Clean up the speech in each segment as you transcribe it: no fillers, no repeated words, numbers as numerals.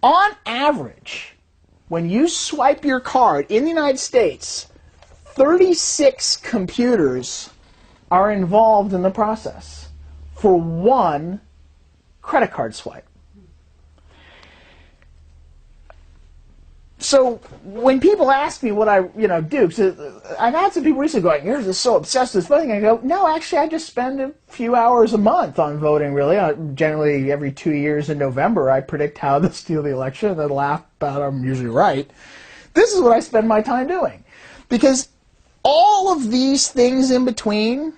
On average, when you swipe your card in the United States, 36 computers are involved in the process for one credit card swipe. So when people ask me what I do, because I've had some people recently going, "You're just so obsessed with voting." I go, "No, actually, I just spend a few hours a month on voting. Really, generally every 2 years in November, I predict how to steal the election and then laugh about it. I'm usually right. This is what I spend my time doing, because all of these things in between,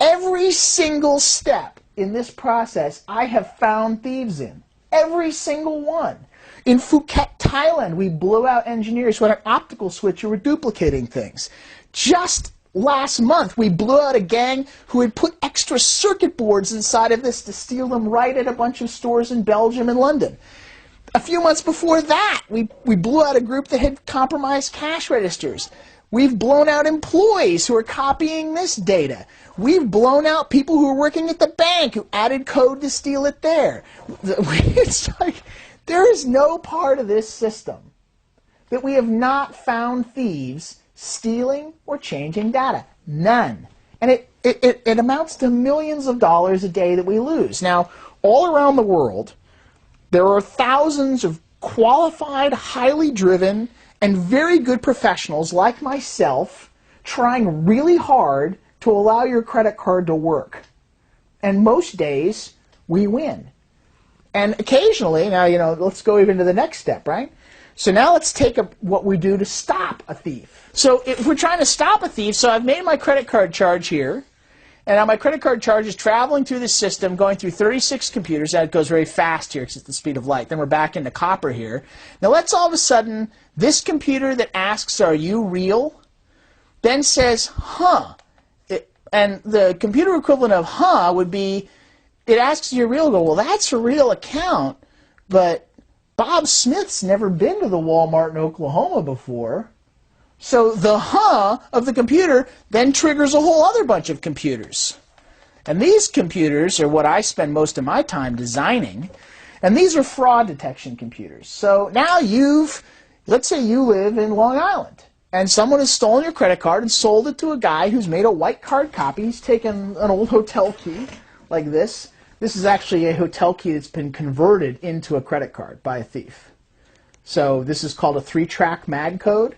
every single step in this process, I have found thieves in. Every single one. In Phuket, Thailand, we blew out engineers who had an optical switch who were duplicating things. Just last month, we blew out a gang who had put extra circuit boards inside of this to steal them right at a bunch of stores in Belgium and London. A few months before that, we blew out a group that had compromised cash registers. We've blown out employees who are copying this data. We've blown out people who are working at the bank who added code to steal it there. It's like, there is no part of this system that we have not found thieves stealing or changing data. None. And it amounts to millions of dollars a day that we lose. Now, all around the world, there are thousands of qualified, highly driven, and very good professionals like myself trying really hard to allow your credit card to work. And most days, we win. And occasionally, now, let's go even to the next step, right? So now let's take what we do to stop a thief. So if we're trying to stop a thief, so I've made my credit card charge here, and now my credit card charge is traveling through the system, going through 36 computers. That goes very fast here because it's the speed of light. Then we're back into copper here. Now let's all of a sudden, this computer that asks, "Are you real?" then says, "Huh." And the computer equivalent of "huh" would be, it asks you real, well, that's a real account, but Bob Smith's never been to the Walmart in Oklahoma before. So the "huh" of the computer then triggers a whole other bunch of computers. And these computers are what I spend most of my time designing. And these are fraud detection computers. So now let's say you live in Long Island, and someone has stolen your credit card and sold it to a guy who's made a white card copy. He's taken an old hotel key like this. This is actually a hotel key that's been converted into a credit card by a thief. So this is called a 3-track mag code.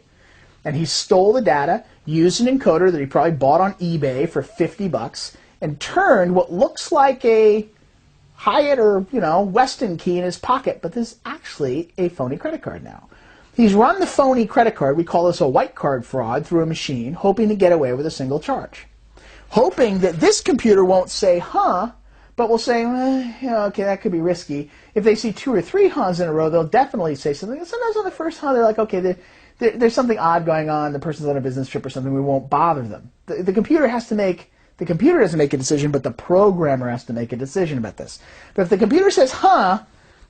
And he stole the data, used an encoder that he probably bought on eBay for $50, and turned what looks like a Hyatt or Westin key in his pocket, but this is actually a phony credit card now. He's run the phony credit card, we call this a white card fraud, through a machine, hoping to get away with a single charge. Hoping that this computer won't say "huh," but will say, okay, that could be risky. If they see 2 or 3 "huhs" in a row, they'll definitely say something. And sometimes on the first "huh," they're like, okay, there's something odd going on. The person's on a business trip or something. We won't bother them. The computer doesn't make a decision, but the programmer has to make a decision about this. But if the computer says "huh,"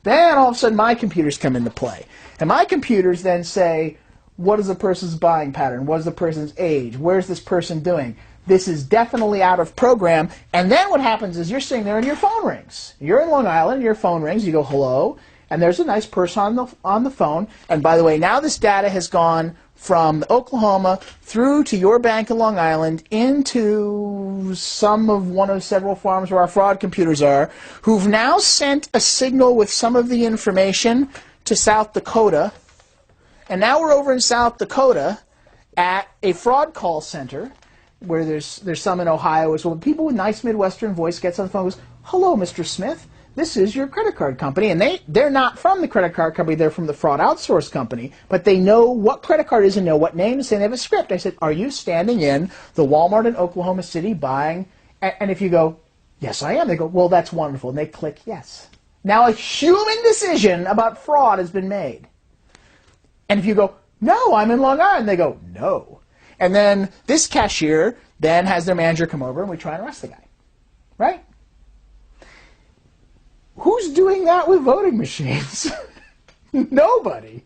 then all of a sudden my computers come into play. And my computers then say, what is the person's buying pattern? What is the person's age? Where's this person doing? This is definitely out of program. And then what happens is you're sitting there and your phone rings. You're in Long Island, your phone rings, you go, "Hello," and there's a nice person on the phone. And by the way, now this data has gone from Oklahoma through to your bank in Long Island into one of several farms where our fraud computers are, who've now sent a signal with some of the information to South Dakota. And now we're over in South Dakota at a fraud call center, where there's some in Ohio as well. People with nice Midwestern voice gets on the phone and goes, "Hello, Mr. Smith. This is your credit card company." And they're not from the credit card company. They're from the fraud outsource company. But they know what credit card is and know what name to say. They have a script. I said, "Are you standing in the Walmart in Oklahoma City buying?" And if you go, "Yes, I am," they go, "Well, that's wonderful." And they click yes. Now a human decision about fraud has been made. And if you go, "No, I'm in Long Island," they go, "No." And then this cashier then has their manager come over and we try and arrest the guy. Right? Who's doing that with voting machines? Nobody.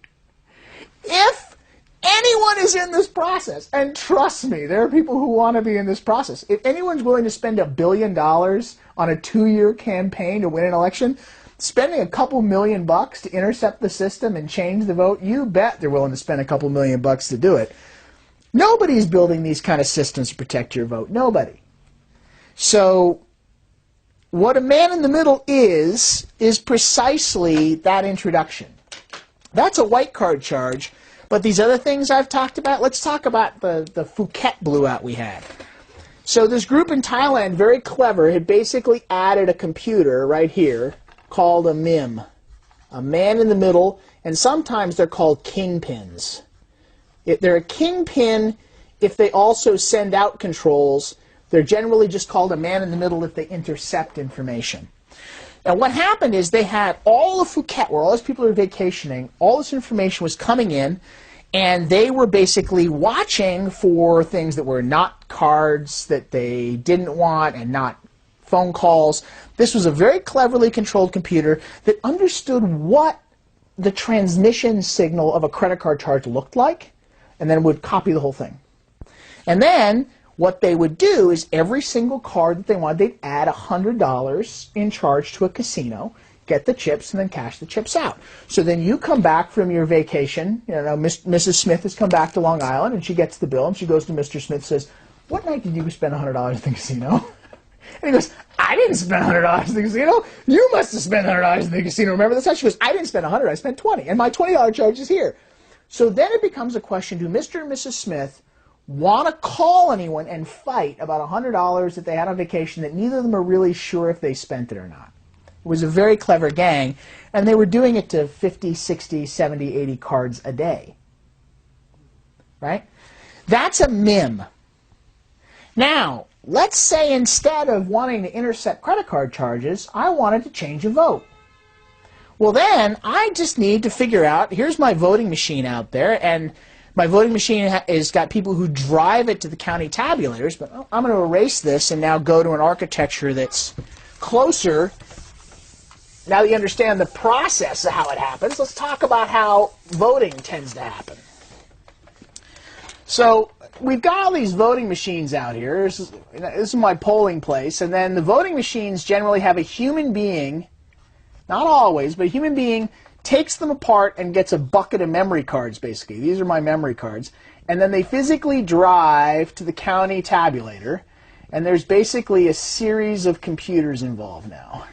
If anyone is in this process, and trust me, there are people who want to be in this process. If anyone's willing to spend $1 billion on a 2-year campaign to win an election, spending a couple $1,000,000 to intercept the system and change the vote, you bet they're willing to spend a couple $1,000,000 to do it. Nobody's building these kind of systems to protect your vote. Nobody. So what a man in the middle is precisely that introduction. That's a white card charge, but these other things I've talked about, let's talk about the Phuket blowout we had. So this group in Thailand, very clever, had basically added a computer right here called a MIM, a man in the middle, and sometimes they're called kingpins. They're a kingpin if they also send out controls. They're generally just called a man in the middle if they intercept information. Now what happened is they had all of Phuket, where all those people are vacationing, all this information was coming in, and they were basically watching for things that were not cards that they didn't want and not phone calls. This was a very cleverly controlled computer that understood what the transmission signal of a credit card charge looked like, and then would copy the whole thing. And then what they would do is every single card that they wanted, they'd add $100 in charge to a casino, get the chips, and then cash the chips out. So then you come back from your vacation, you know, Mrs. Smith has come back to Long Island, and she gets the bill, and she goes to Mr. Smith and says, "What night did you spend $100 at the casino?" And he goes, "I didn't spend $100 at the casino. You must have spent $100 at the casino. Remember this?" She goes, "I didn't spend $100, I spent $20, and my $20 charge is here." So then it becomes a question, do Mr. and Mrs. Smith want to call anyone and fight about $100 that they had on vacation that neither of them are really sure if they spent it or not? It was a very clever gang, and they were doing it to 50, 60, 70, 80 cards a day. Right? That's a MIM. Now, let's say instead of wanting to intercept credit card charges, I wanted to change a vote. Well then, I just need to figure out, here's my voting machine out there, and my voting machine has got people who drive it to the county tabulators, but I'm going to erase this and now go to an architecture that's closer. Now that you understand the process of how it happens, let's talk about how voting tends to happen. So we've got all these voting machines out here. This is my polling place, and then the voting machines generally have a human being, not always, but a human being takes them apart and gets a bucket of memory cards, basically. These are my memory cards. And then they physically drive to the county tabulator, and there's basically a series of computers involved now.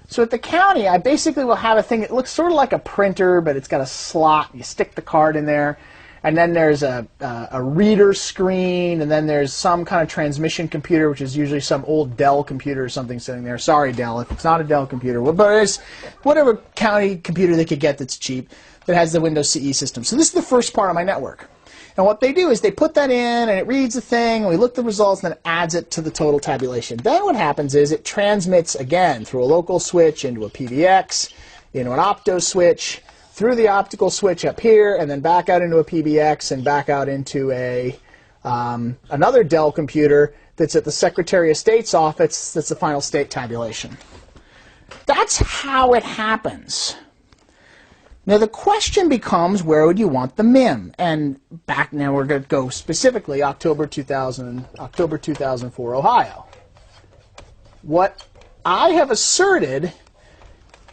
So at the county, I basically will have a thing that looks sort of like a printer, but it's got a slot. You stick the card in there, and then there's a reader screen, and then there's some kind of transmission computer, which is usually some old Dell computer or something sitting there. Sorry, Dell, if it's not a Dell computer. But it's whatever county computer they could get that's cheap that has the Windows CE system. So this is the first part of my network. And what they do is they put that in, and it reads the thing, and we look at the results, and then it adds it to the total tabulation. Then what happens is it transmits, again, through a local switch into a PBX, into an opto switch, through the optical switch up here, and then back out into a PBX, and back out into a another Dell computer that's at the Secretary of State's office. That's the final state tabulation. That's how it happens. Now the question becomes, where would you want the MIM? And back now we're going to go specifically October 2004, Ohio. What I have asserted,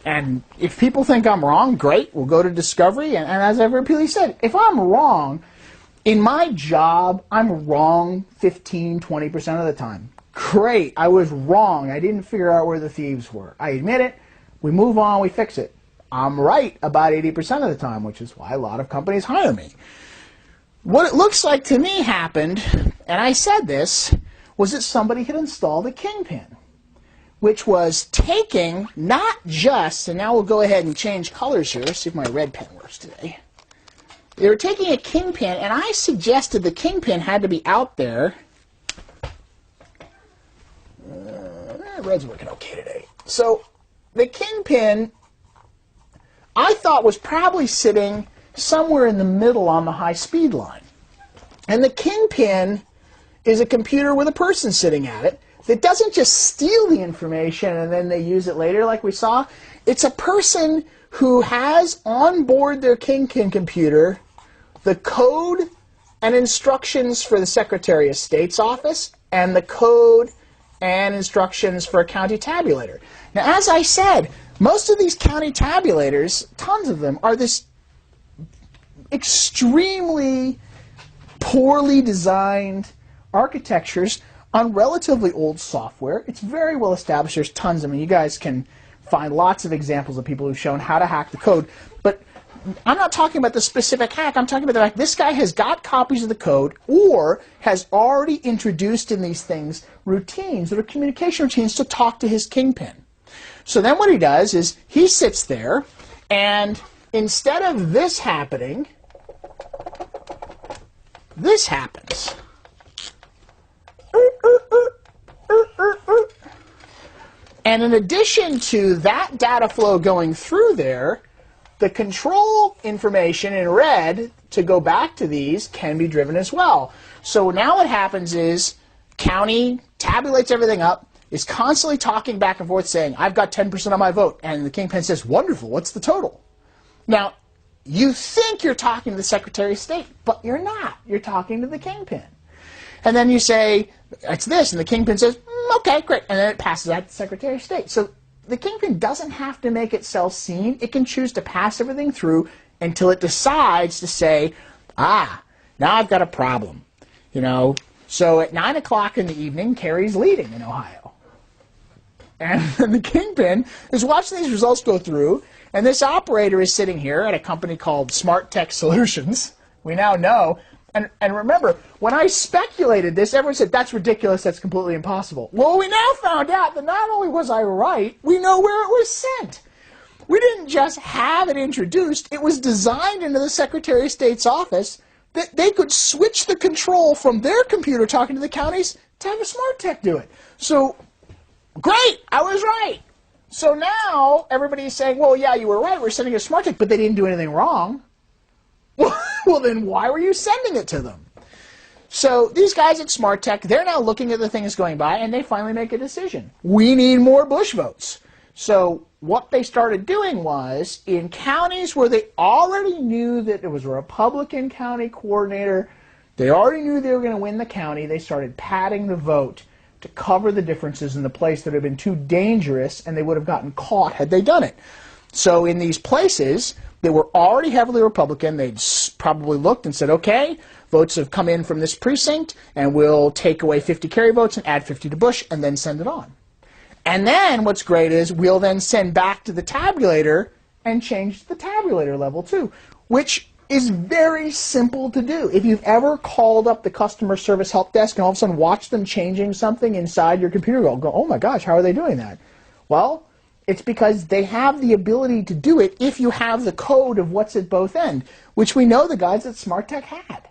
and if people think I'm wrong, great, we'll go to discovery. And as I've repeatedly said, if I'm wrong, in my job, I'm wrong 15, 20% of the time. Great, I was wrong. I didn't figure out where the thieves were. I admit it. We move on, we fix it. I'm right about 80% of the time, which is why a lot of companies hire me. What it looks like to me happened, and I said this, was that somebody had installed a kingpin, which was taking not just, and now we'll go ahead and change colors here, see if my red pen works today. They were taking a kingpin, and I suggested the kingpin had to be out there. Red's working okay today. So the kingpin, I thought, was probably sitting somewhere in the middle on the high-speed line. And the kingpin is a computer with a person sitting at it that doesn't just steal the information and then they use it later like we saw. It's a person who has on board their kingpin computer the code and instructions for the Secretary of State's office and the code and instructions for a county tabulator. Now, as I said, Most of these county tabulators, tons of them, are this extremely poorly designed architectures on relatively old software. It's very well established. There's tons. I mean, you guys can find lots of examples of people who've shown how to hack the code. But I'm not talking about the specific hack. I'm talking about the fact this guy has got copies of the code or has already introduced in these things routines that are communication routines to talk to his kingpin. So then what he does is he sits there, and instead of this happening, this happens. And in addition to that data flow going through there, the control information in red to go back to these can be driven as well. So now what happens is county tabulates everything up, is constantly talking back and forth saying, I've got 10% of my vote. And the kingpin says, wonderful, what's the total? Now, you think you're talking to the Secretary of State, but you're not. You're talking to the kingpin. And then you say, it's this, and the kingpin says, okay, great. And then it passes out to the Secretary of State. So the kingpin doesn't have to make itself seen. It can choose to pass everything through until it decides to say, now I've got a problem. You know, so at 9 o'clock in the evening, Kerry's leading in Ohio. And the kingpin is watching these results go through, and this operator is sitting here at a company called Smart Tech Solutions. We now know. And remember, when I speculated this, everyone said, that's ridiculous, that's completely impossible. Well, we now found out that not only was I right, we know where it was sent. We didn't just have it introduced, it was designed into the Secretary of State's office that they could switch the control from their computer talking to the counties to have a Smart Tech do it. So, great, I was right. So now everybody's saying, well, yeah, you were right, we're sending a Smart Tech, but they didn't do anything wrong. Well, then why were you sending it to them? So these guys at Smart Tech, they're now looking at the things going by, and they finally make a decision. We need more Bush votes. So what they started doing was, in counties where they already knew that it was a Republican county coordinator, they already knew they were going to win the county, they started padding the vote to cover the differences in the place that had been too dangerous, and they would have gotten caught had they done it. So in these places that were already heavily Republican, they'd probably looked and said, okay, votes have come in from this precinct, and we'll take away 50 Kerry votes and add 50 to Bush, and then send it on. And then what's great is we'll then send back to the tabulator and change the tabulator level too, which is very simple to do. If you've ever called up the customer service help desk and all of a sudden watched them changing something inside your computer, go, oh my gosh, how are they doing that? Well, it's because they have the ability to do it if you have the code of what's at both ends, which we know the guys at Smart Tech had.